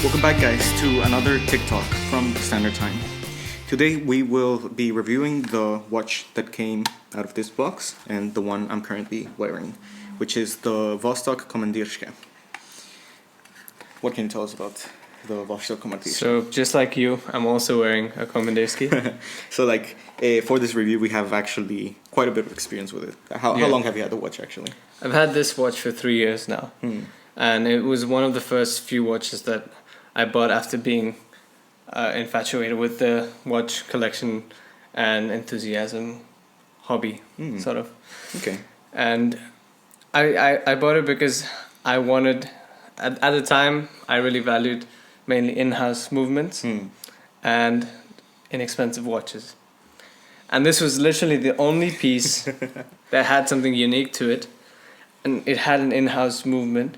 Welcome back, guys, to another TikTok from Standard Time. Today we will be reviewing the watch that came out of this box and the one I'm currently wearing, which is the Vostok Komandirskie. What can you tell us about the Vostok Komandirskie? So, just like you, I'm also wearing a Komandirskie. So, for this review, we have actually quite a bit of experience with it. How long have you had the watch, actually? I've had this watch for 3 years now. And it was one of the first few watches that I bought after being infatuated with the watch collection and enthusiasm hobby, sort of. Okay. And I bought it because I wanted, at the time, I really valued mainly in-house movements and inexpensive watches. And this was literally the only piece that had something unique to it. And it had an in-house movement.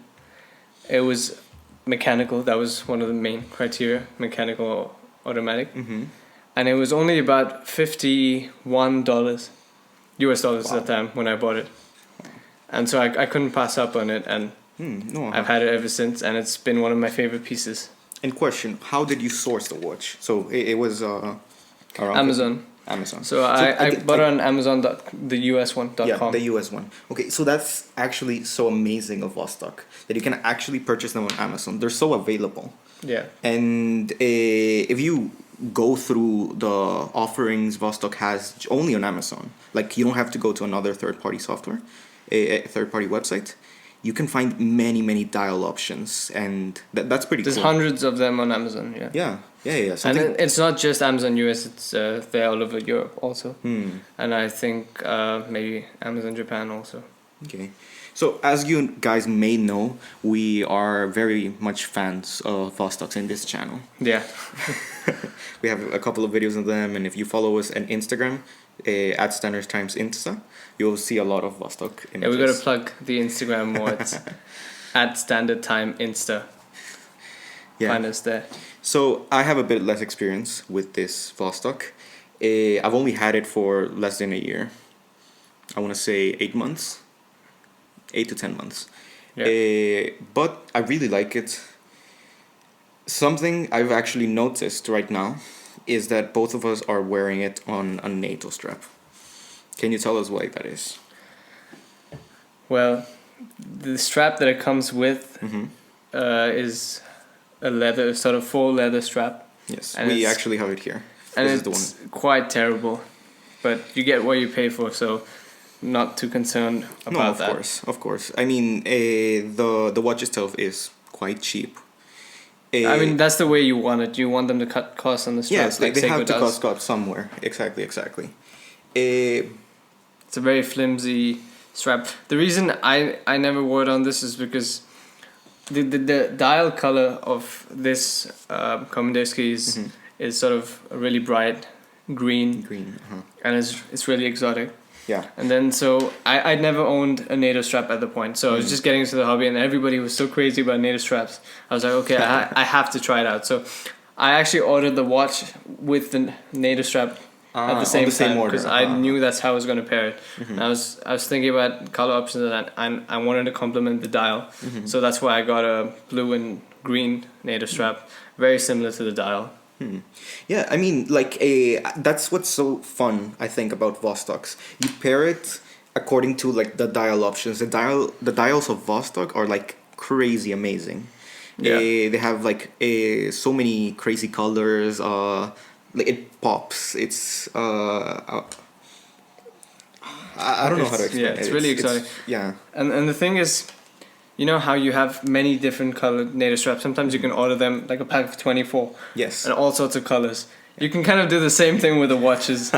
It was mechanical. That was one of the main criteria, mechanical or automatic. And it was only about $51 US dollars at the time when I bought it. And so I couldn't pass up on it, and I've had it ever since, and it's been one of my favorite pieces. In question, how did you source the watch? So it was around Amazon. Amazon. So I bought it on Amazon, the US one.com. Yeah, the US one. Okay, so that's actually so amazing of Vostok that you can actually purchase them on Amazon. They're so available. Yeah. And if you go through the offerings Vostok has only on Amazon, like you don't have to go to another third-party software, a third-party website. You can find many dial options, and that's pretty cool. There's hundreds of them on Amazon, yeah. Yeah. And it's not just Amazon US, it's they're all over Europe also. And I think maybe Amazon Japan also. Okay. So as you guys may know, we are very much fans of Vostoks in this channel. Yeah. We have a couple of videos of them, and if you follow us on Instagram, at Standard Times Insta, you'll see a lot of Vostok images. Yeah, we gotta plug the Instagram more. It's at Standard Time Insta. Yeah. Find us there. So I have a bit less experience with this Vostok. I've only had it for less than a year. I want to say 8 months. 8 to 10 months. Yeah. But I really like it. Something I've actually noticed right now is that both of us are wearing it on a NATO strap. Can you tell us why that is? Well, the strap that it comes with is a leather, sort of full leather strap. Yes, and we actually have it here. And this it's is the one. quite terrible, but you get what you pay for, so not too concerned about that. Of course. I mean, the watch itself is quite cheap. I mean, that's the way you want it. You want them to cut costs on the strap. Yes, they have to cut somewhere. Exactly. It's a very flimsy strap. The reason I never wore it on this is because the dial color of this Komandirskie is sort of a really bright green. And it's really exotic. Yeah. And then so I'd never owned a NATO strap at the point, so I was just getting into the hobby, and everybody was so crazy about NATO straps. I was like, okay, I have to try it out. So I actually ordered the watch with the NATO strap at the same time because I knew that's how I was going to pair it. And I was thinking about color options, and I wanted to complement the dial, so that's why I got a blue and green NATO strap, very similar to the dial. Yeah, I mean, that's what's so fun, I think, about Vostoks. You pair it according to the dial options. The dials of Vostok are crazy amazing. Yeah. They have so many crazy colors. It pops. It's I don't know how to explain it. Yeah, it's really exotic. Yeah. And the thing is, you know how you have many different colored NATO straps? Sometimes you can order them like a pack of 24. Yes. And all sorts of colors. You can kind of do the same thing with the watches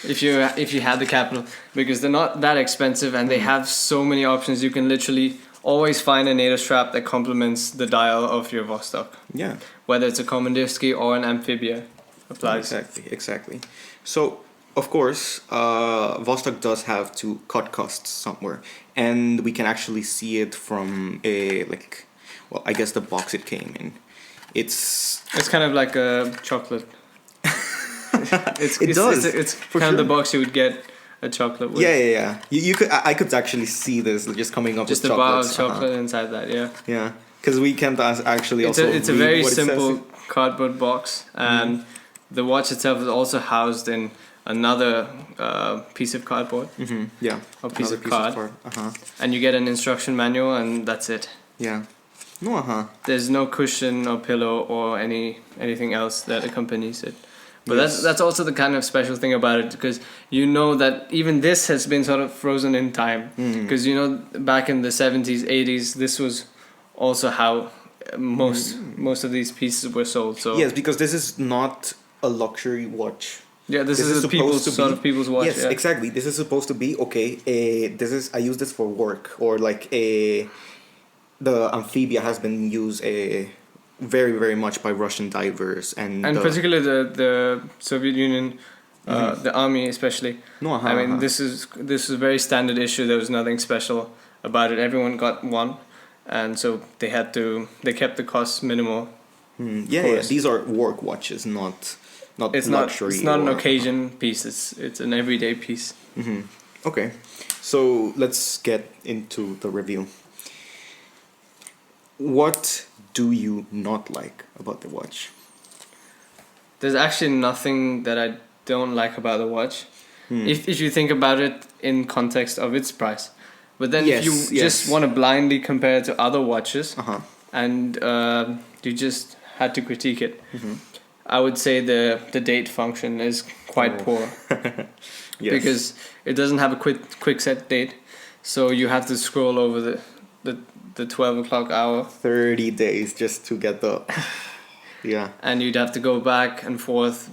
if you had the capital, because they're not that expensive and they have so many options. You can literally always find a NATO strap that complements the dial of your Vostok. Yeah. Whether it's a Komandirskie or an Amphibia applies. Exactly. So, of course, Vostok does have to cut costs somewhere, and we can actually see it from I guess the box it came in. It's kind of like a chocolate. It's kind of the box you would get a chocolate with. Yeah. You could. I could actually see this just coming up. Just with a bar of chocolates. chocolate inside that. Yeah. Yeah. because we can't actually It's also a read very what it says. simple cardboard box, and the watch itself is also housed in another piece of cardboard Yeah. or piece Another of card, Uh-huh. and you get an instruction manual, and that's it. Yeah. No, uh-huh. There's no cushion or pillow or anything else that accompanies it. But Yes. that's also the kind of special thing about it, because you know that even this has been sort of frozen in time. Because you know, back in the 70s, 80s, this was also how most of these pieces were sold. So Yes, because this is not a luxury watch. yeah, this is supposed people's to sort be- of people's watch. Yes, Yeah. exactly. This is supposed to be okay. This is I use this for work, or like the amphibia has been used very very much by Russian divers and Particularly the Soviet Union, the army especially. No, uh-huh, I mean, uh-huh. this is a very standard issue. There was nothing special about it. Everyone got one, and so they kept the costs minimal. yeah, course. these are work watches, not It's luxury. It's not an or- occasion piece. It's an everyday piece. Okay, so let's get into the review. What do you not like about the watch? There's actually nothing that I don't like about the watch, Hmm. if you think about it in context of its price. But then Yes, if you yes. just want to blindly compare it to other watches, Uh-huh. and you just had to critique it, I would say the date function is quite Oh. poor, Yes. because it doesn't have a quick set date, so you have to scroll over the 12 o'clock hour, 30 days just to get the yeah. and you'd have to go back and forth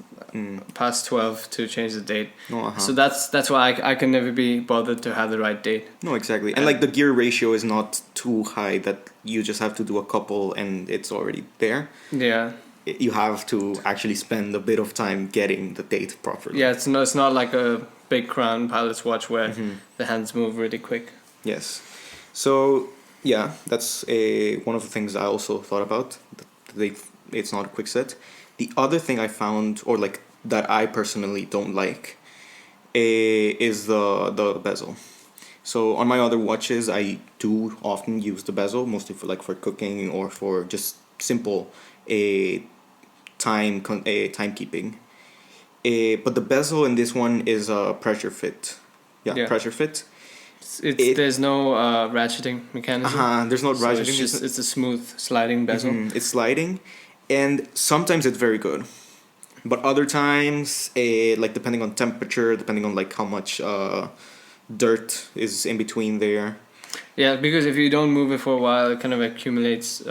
past 12 to change the date. No, uh-huh. So that's why I can never be bothered to have the right date. No, exactly. And like the gear ratio is not too high that you just have to do a couple and it's already there. Yeah, You have to actually spend a bit of time getting the date properly. yeah. It's not like a big crown pilot's watch where the hands move really quick. Yes. So yeah, that's one of the things I also thought about. It's not a quick set. The other thing I found, or like that I personally don't like, is the bezel. So on my other watches, I do often use the bezel, mostly for cooking or for just simple timekeeping. But the bezel in this one is a pressure fit. Yeah, pressure fit. There's no ratcheting mechanism. There's no So ratcheting. it's a smooth sliding bezel. It's sliding, and sometimes it's very good, but other times, like depending on temperature, depending on like how much dirt is in between there. Yeah, because if you don't move it for a while, it kind of accumulates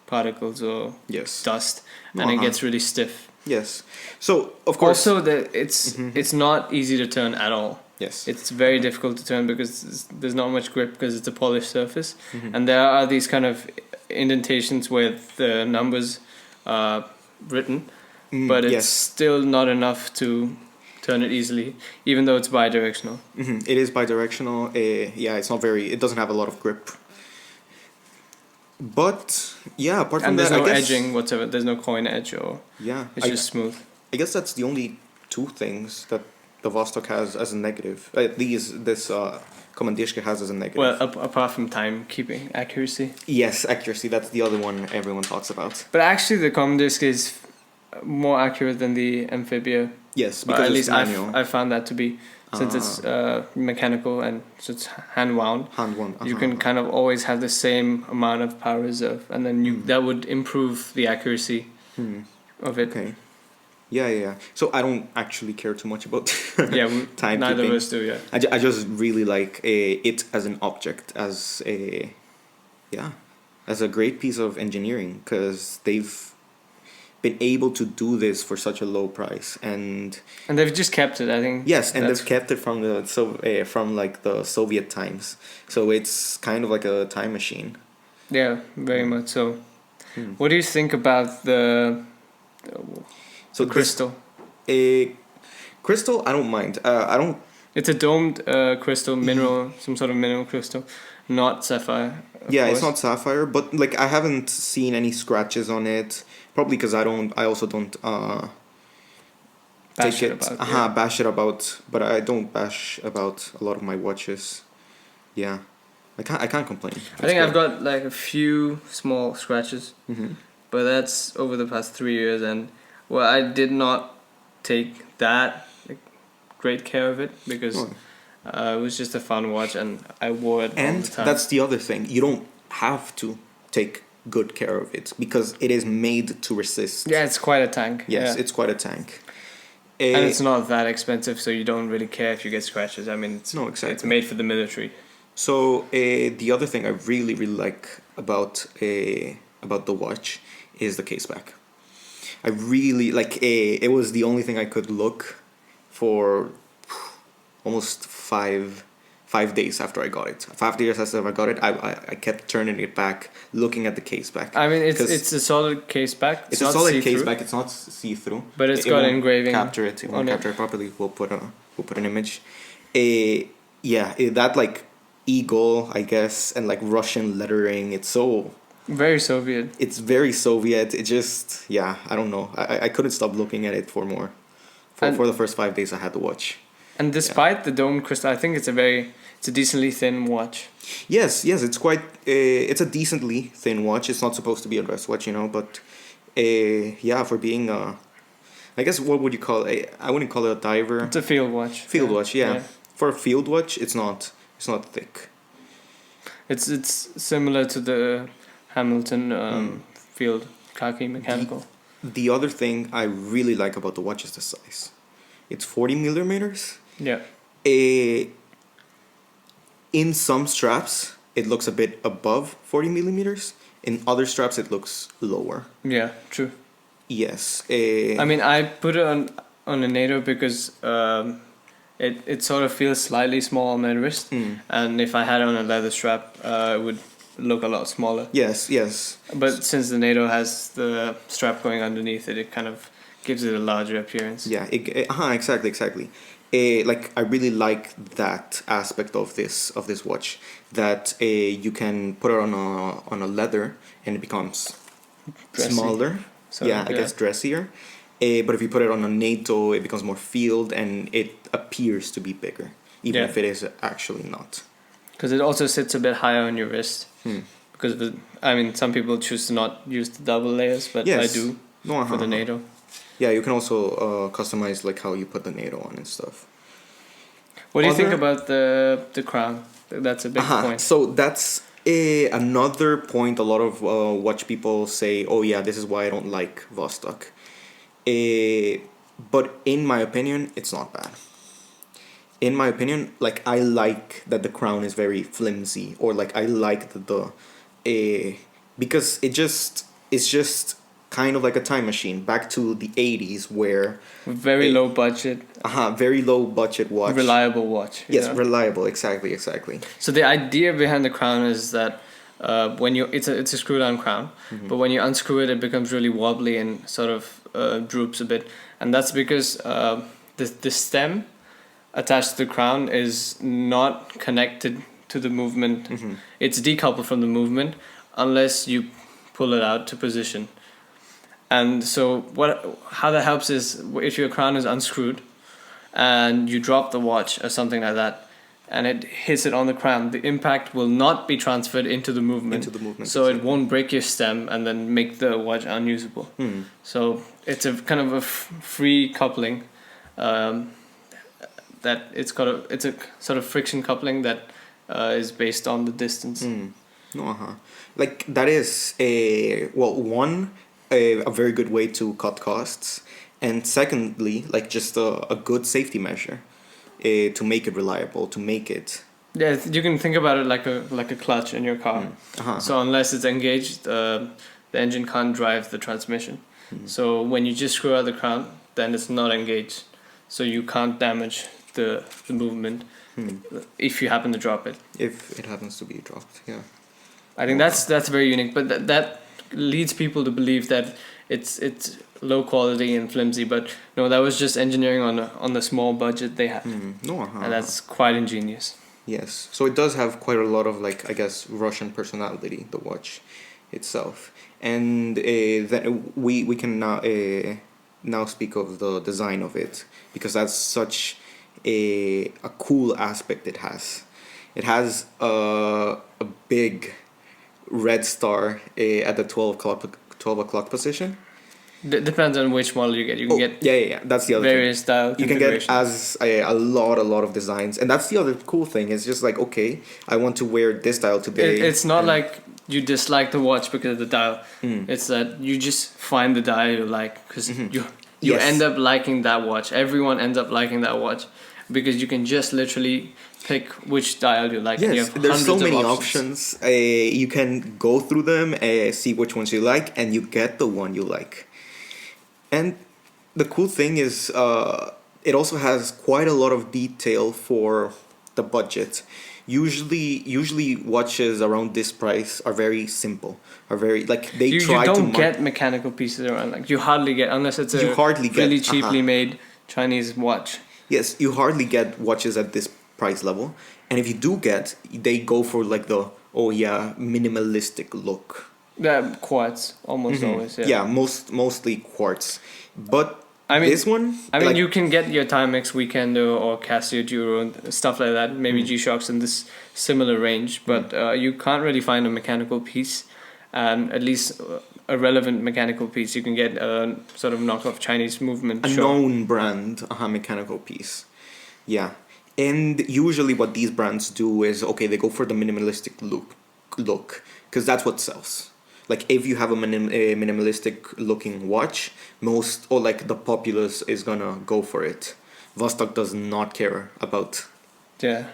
particles or Yes. dust, and it gets really stiff. Yes. So of course. Also, it's not easy to turn at all. Yes. It's very difficult to turn because there's not much grip because it's a polished surface, and there are these kind of indentations where the numbers are written, but it's yes. still not enough to turn it easily, even though it's bidirectional. It is bidirectional. Yeah, it's not very. It doesn't have a lot of grip. But yeah, apart from And there's that, no I guess, edging whatsoever. There's no coin edge, or Yeah, it's just smooth. I guess that's the only two things that the Vostok has as a negative. This Komandirskie has as a negative. Well, apart from timekeeping accuracy. Yes, accuracy. That's the other one everyone talks about. But actually, the Komandirskie is more accurate than the Amphibia. Yes, Or because at it's least manual. I found that to be, since it's mechanical and so it's hand wound. Hand one. You can kind of always have the same amount of power reserve, and then that would improve the accuracy of it. Okay. Yeah. So I don't actually care too much about Yeah, timekeeping. neither of us do. Yeah. I just really like it as an object, as a great piece of engineering, because they've been able to do this for such a low price, and they've just kept it. I think. yes, and that's- they've kept it from like the Soviet times, so it's kind of like a time machine. Yeah, very much so. What do you think about the So crystal? Crystal, I don't mind. I don't. It's a domed crystal mineral, some sort of mineral crystal, not sapphire. of Yeah, it's course. not sapphire, but like I haven't seen any scratches on it. Probably because I also don't Bash take it it. about, yeah. Bash it about. But I don't bash about a lot of my watches. Yeah. I can't complain. I think I've got like a few small scratches, but that's over the past 3 years, and well, I did not take that like, great care of it because it was just a fun watch, and I wore it all the time. That's the other thing. You don't have to take good care of it because it is made to resist. Yeah, it's quite a tank. Yes, yeah. it's quite a tank. And it's not that expensive, so you don't really care if you get scratches. I mean, No, exactly. It's made for the military. So the other thing I really like about the watch is the case back. I really like it was the only thing I could look for almost five days after I got it. 5 days after I got it, I kept turning it back, looking at the case back. I mean, it's a solid case back. It's a solid case back. It's not see through. But it's got engraving. Capture it. It won't capture it properly. We'll put an image. That like eagle, I guess, and like Russian lettering. It's so very Soviet. It's very Soviet. It just I don't know. I couldn't stop looking at it for more. For the first 5 days I had to watch. And despite the dome crystal, I think it's a decently thin watch. Yes, it's quite. It's a decently thin watch. It's not supposed to be a dress watch, but for being I guess what would you call it? I wouldn't call it a diver. It's a field watch. Field watch, yeah. For a field watch, it's not thick. It's similar to the Hamilton field khaki mechanical. The other thing I really like about the watch is the size. It's 40 millimeters. Yeah. In some straps, it looks a bit above 40 millimeters. In other straps, it looks lower. Yeah, true. Yes. I mean, I put it on a NATO because it sort of feels slightly small on my wrist, and if I had it on a leather strap, it would look a lot smaller. Yes. But since the NATO has the strap going underneath it, it kind of gives it a larger appearance. Yeah. Exactly. Like I really like that aspect of this watch, that you can put it on a leather and it becomes Dressy. Smaller. I guess dressier. But if you put it on a NATO, it becomes more field and it appears to be bigger, even if it is actually not. Because it also sits a bit higher on your wrist. Because some people choose to not use the double layers, but I do for the NATO. Yeah, you can also customize like how you put the NATO on and stuff. What do you think about the crown? That's a big point. So that's another point. A lot of watch people say, "Oh yeah, this is why I don't like Vostok." But in my opinion, it's not bad. In my opinion, like I like that the crown is very flimsy, or like I like because it's just kind of like a time machine back to the 80s where very low budget. Very low budget watch. Reliable watch. Yes, reliable. Exactly. So the idea behind the crown is that when it's a screw down crown, but when you unscrew it, it becomes really wobbly and sort of droops a bit, and that's because the stem attached to the crown is not connected to the movement. It's decoupled from the movement unless you pull it out to position. And so how that helps is if your crown is unscrewed and you drop the watch or something like that and it hits it on the crown, the impact will not be transferred into the movement. So it won't break your stem and then make the watch unusable. So it's a kind of a free coupling. That it's a sort of friction coupling that is based on the distance. Like that is a very good way to cut costs, and secondly, like just a good safety measure to make it reliable, to make it. Yeah, you can think about it like a clutch in your car. So unless it's engaged, the engine can't drive the transmission. So when you just screw out the crown, then it's not engaged, so you can't damage the movement if you happen to drop it. If it happens to be dropped, yeah. I think that's very unique, but that leads people to believe that it's low quality and flimsy, but no, that was just engineering on the small budget they had. And that's quite ingenious. Yes, so it does have quite a lot of like I guess Russian personality, the watch itself, and then we can now speak of the design of it, because that's such a cool aspect it has. It has a big red star at the 12 o'clock position. Depends on which model you get. You can get Yeah. That's the other various thing. style You can get configurations. as a lot of designs, and that's the other cool thing. It's just like, okay, I want to wear this style today. It's not and- like you dislike the watch because of the dial. It's that you just find the dial you like because you Yes. end up liking that watch. Everyone ends up liking that watch because you can just literally pick which dial you like. And you Yes, have there's so hundreds of many options. options. You can go through them, see which ones you like, and you get the one you like. And the cool thing is, it also has quite a lot of detail for the budget. Usually watches around this price are very simple. Are very like they You try don't to. get mechanical pieces around, like you hardly get, unless it's You a hardly get, really cheaply made Chinese watch. Yes, you hardly get watches at this price level, and if you do get, they go for like the minimalistic look. Yeah, quartz almost always. Yeah, mostly quartz, but I mean, this one, you can get your Timex Weekender or Casio Duro and stuff like that. Maybe G-Shocks in this similar range, but you can't really find a mechanical piece, and at least a relevant mechanical piece. You can get a sort of knockoff Chinese movement. a Sure. known brand, mechanical piece. Yeah, and usually what these brands do is okay, they go for the minimalistic look, because that's what sells. Like if you have a minimalistic looking watch, most or like the populace is gonna go for it. Vostok does not care about Yeah.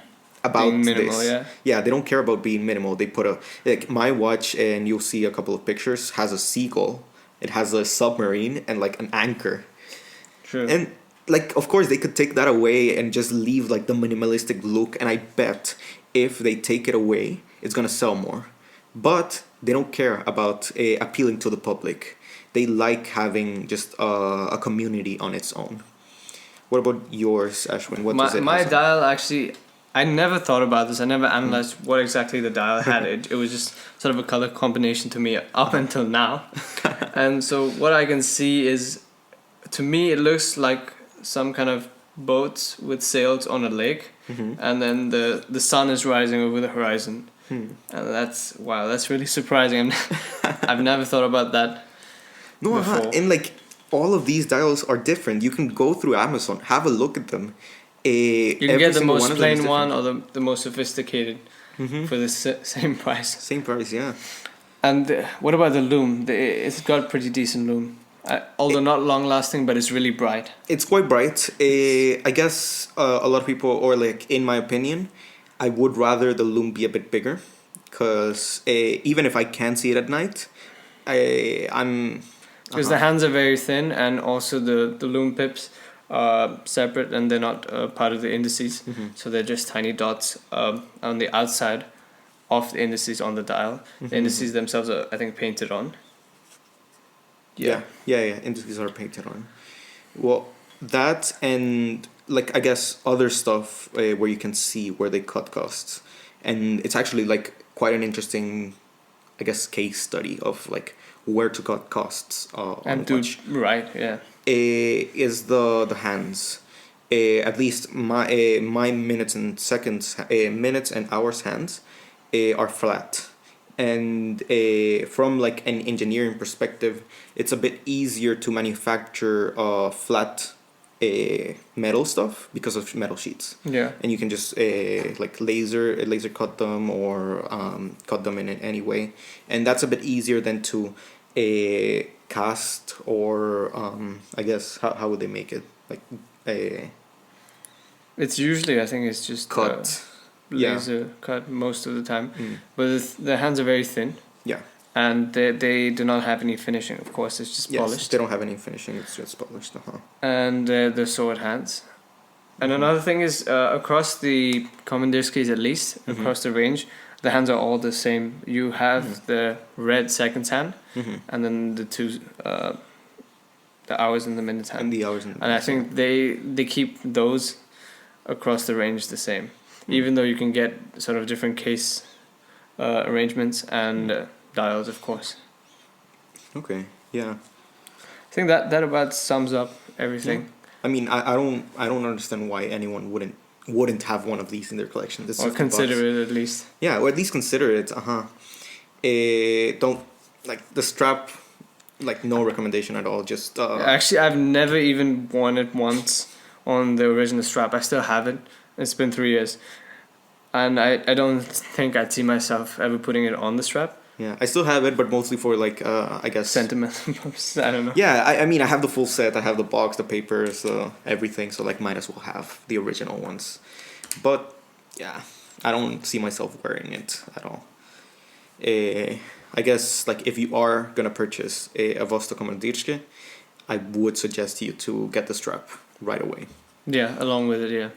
about Being minimal, this. yeah. They don't care about being minimal. They put like my watch, and you'll see a couple of pictures, has a seagull. It has a submarine and like an anchor. True. And like of course they could take that away and just leave like the minimalistic look, and I bet if they take it away, it's gonna sell more. But they don't care about appealing to the public. They like having just a community on its own. What about yours, Ashwin? What does it My have on? dial actually, I never thought about this. I never analyzed what exactly the dial had. It was just sort of a color combination to me up until now. And so what I can see is, to me, it looks like some kind of boat with sails on a lake, and then the sun is rising over the horizon. And that's really surprising. I've never thought about that. No, before. and like all of these dials are different. You can go through Amazon, have a look at them. You can Every get the single most one of them is plain one different. or the most sophisticated for the same price. Same price, yeah. And what about the lume? It's got pretty decent lume. Although not long lasting, but it's really bright. It's quite bright. I guess a lot of people, or like in my opinion, I would rather the loom be a bit bigger, because even if I can see it at night, I'm Because the hands are very thin, and also the lume pips are separate and they're not part of the indices. So they're just tiny dots on the outside of the indices on the dial. The indices themselves are, I think, painted on. yeah. Indices are painted on. Well, that and like I guess other stuff where you can see where they cut costs, and it's actually like quite an interesting, I guess, case study of like where to cut costs on And a do watch. right, yeah. Is the hands. At least my minutes and seconds, minutes and hours hands, are flat, and from like an engineering perspective, it's a bit easier to manufacture flat metal stuff because of metal sheets. Yeah. And you can just like laser cut them, or cut them in any way, and that's a bit easier than to cast, or I guess how would they make it, like It's usually, I think it's just cut. laser cut most of the time. But the hands are very thin. Yeah. And they do not have any finishing, of course, it's just Yes, polished. they don't have any finishing. It's just polished. And they're sword hands. And another thing is, across the Komandirskies at least, across the range, the hands are all the same. You have the red seconds hand, and then the two, the hours and the minutes hand. And the hours and I think they keep those across the range the same, even though you can get sort of different case arrangements and dials, of course. Okay. Yeah. I think that about sums up everything. I mean, I don't understand why anyone wouldn't wouldn't have one of these in their collection. This Or consider it at least. Yeah, or at least consider it. Don't like the strap. Like no recommendation at all. Just Actually, I've never even worn it once on the original strap. I still have it. It's been 3 years, and I don't think I'd see myself ever putting it on the strap. Yeah, I still have it, but mostly for like I guess Sentimental purposes. I don't know. Yeah, I mean I have the full set. I have the box, the papers, everything. So like might as well have the original ones. But yeah, I don't see myself wearing it at all. I guess like if you are gonna purchase a Vostok Komandirskie, I would suggest you to get the strap right away. Yeah, along with it, yeah.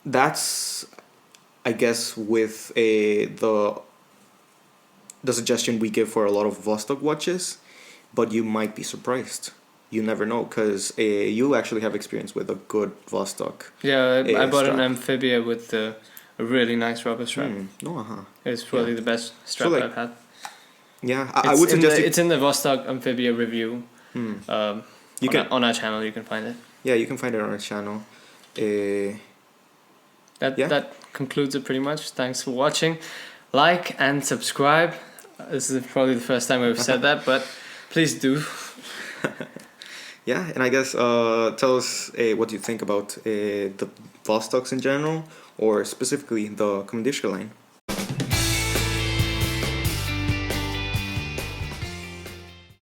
That's I guess with the suggestion we give for a lot of Vostok watches, but you might be surprised. You never know, because you actually have experience with a good Vostok. Yeah, I bought strap. an Amphibia with a really nice rubber strap. It's probably the best strap like, I've had. Yeah, I would suggest it's in the Vostok Amphibia review. You can on our channel. You can find it. Yeah, you can find it on our channel. That concludes it pretty much. Thanks for watching. Like and subscribe. This is probably the first time we've said that, but please do. Yeah, and I guess tell us what you think about the Vostoks in general, or specifically the Komandirskie line.